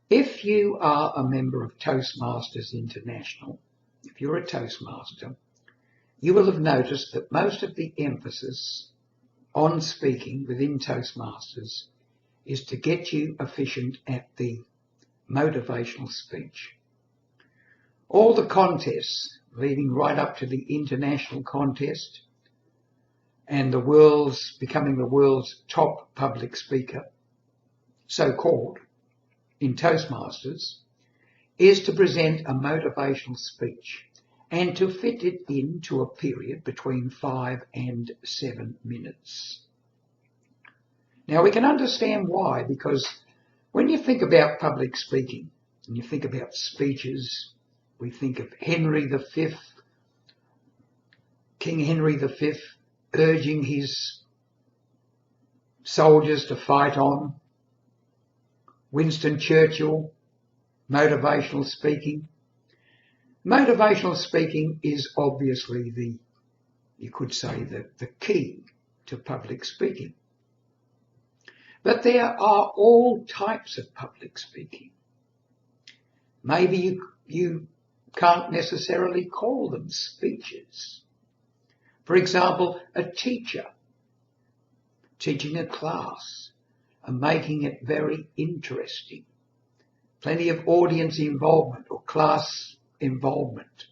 If you are a member of Toastmasters International, if you're a Toastmaster, you will have noticed that most of the emphasis on speaking within Toastmasters is to get you efficient at the motivational speech. All the contests leading right up to the international contest and becoming the world's top public speaker, so-called, in Toastmasters, is to present a motivational speech and to fit it into a period between 5 and 7 minutes. Now we can understand why, because when you think about public speaking and you think about speeches, we think of King Henry V, urging his soldiers to fight on. Winston Churchill, motivational speaking. Motivational speaking is obviously you could say the key to public speaking. But there are all types of public speaking. Maybe you can't necessarily call them speeches. For example, a teacher teaching a class and making it very interesting. Plenty of audience involvement or class involvement.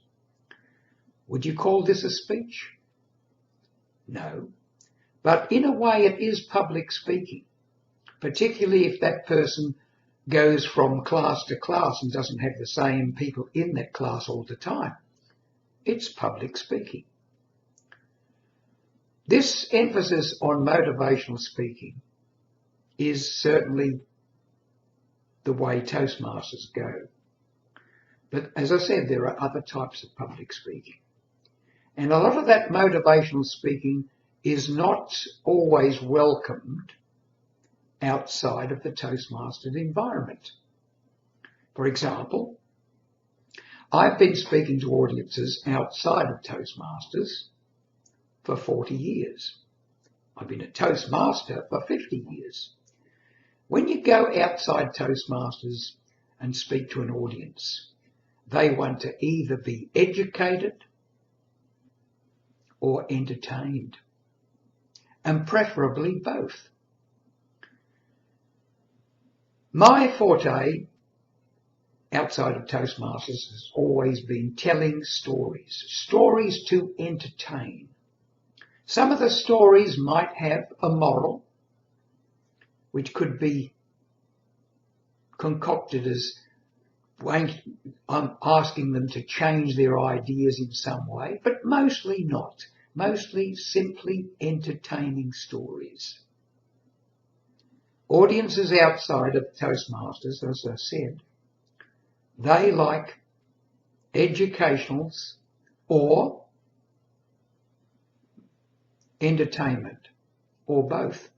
Would you call this a speech? No. But in a way it is public speaking, particularly if that person goes from class to class and doesn't have the same people in that class all the time. It's public speaking. This emphasis on motivational speaking is certainly the way Toastmasters go. But as I said, there are other types of public speaking. And a lot of that motivational speaking is not always welcomed outside of the Toastmasters environment. For example, I've been speaking to audiences outside of Toastmasters for 40 years. I've been a Toastmaster for 50 years. When you go outside Toastmasters and speak to an audience, they want to either be educated or entertained, and preferably both. My forte outside of Toastmasters has always been telling stories to entertain. Some of the stories might have a moral, which could be concocted as I'm asking them to change their ideas in some way, but mostly not. Mostly simply entertaining stories. Audiences outside of Toastmasters, as I said, they like educationals or entertainment, or both.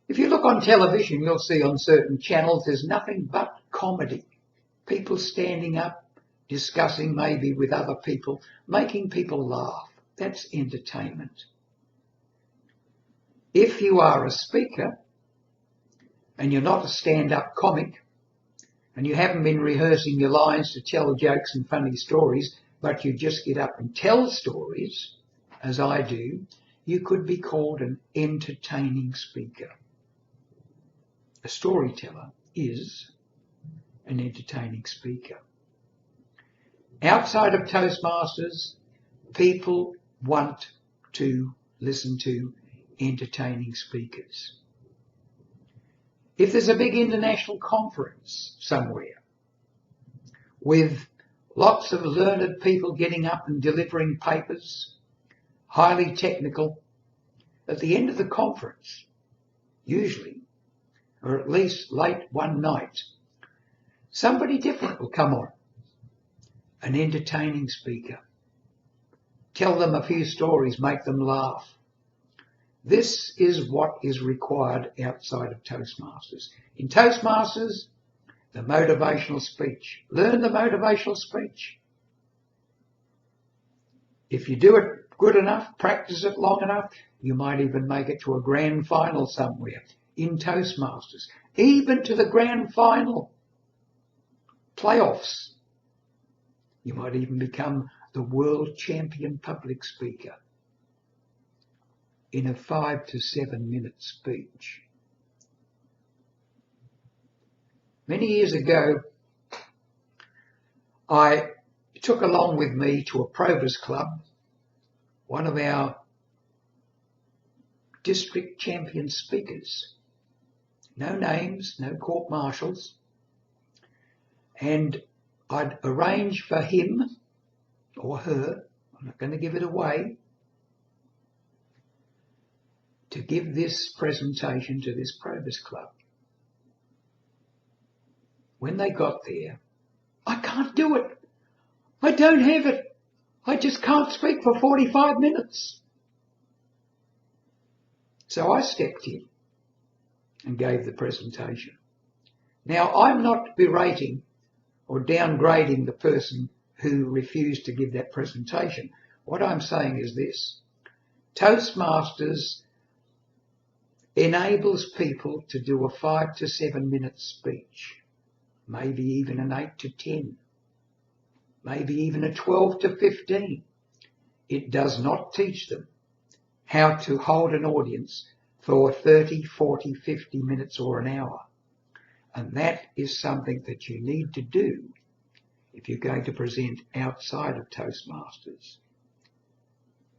If you look on television, you'll see on certain channels there's nothing but comedy. People standing up, discussing maybe with other people, making people laugh. That's entertainment. If you are a speaker and you're not a stand-up comic and you haven't been rehearsing your lines to tell jokes and funny stories, but you just get up and tell stories, as I do, you could be called an entertaining speaker. A storyteller is an entertaining speaker. Outside of Toastmasters, people want to listen to entertaining speakers. If there's a big international conference somewhere with lots of learned people getting up and delivering papers, highly technical, at the end of the conference, usually, or at least late one night, somebody different will come on, an entertaining speaker. Tell them a few stories, make them laugh. This is what is required outside of Toastmasters. In Toastmasters, the motivational speech. Learn the motivational speech. If you do it good enough, practice it long enough, you might even make it to a grand final somewhere in Toastmasters. even to the grand final, playoffs. You might even become the world champion public speaker in a 5 to 7 minute speech. Many years ago, I took along with me to a Probus Club one of our district champion speakers. No names, no court martials. And I'd arranged for him or her, I'm not going to give it away, to give this presentation to this Probus Club. When they got there, I can't do it. I don't have it. I just can't speak for 45 minutes. So I stepped in and gave the presentation. Now, I'm not berating or downgrading the person who refused to give that presentation. What I'm saying is this: Toastmasters enables people to do a 5 to 7 minute speech, maybe even an 8 to 10, maybe even a 12 to 15. It does not teach them how to hold an audience for 30, 40, 50 minutes or an hour. And that is something that you need to do if you're going to present outside of Toastmasters.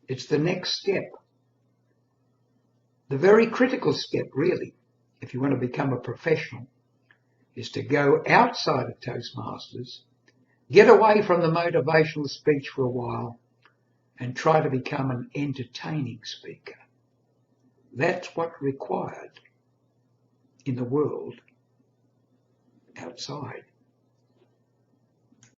It's the next step. The very critical step, really, if you want to become a professional, is to go outside of Toastmasters, get away from the motivational speech for a while, and try to become an entertaining speaker. That's what's required in the world outside.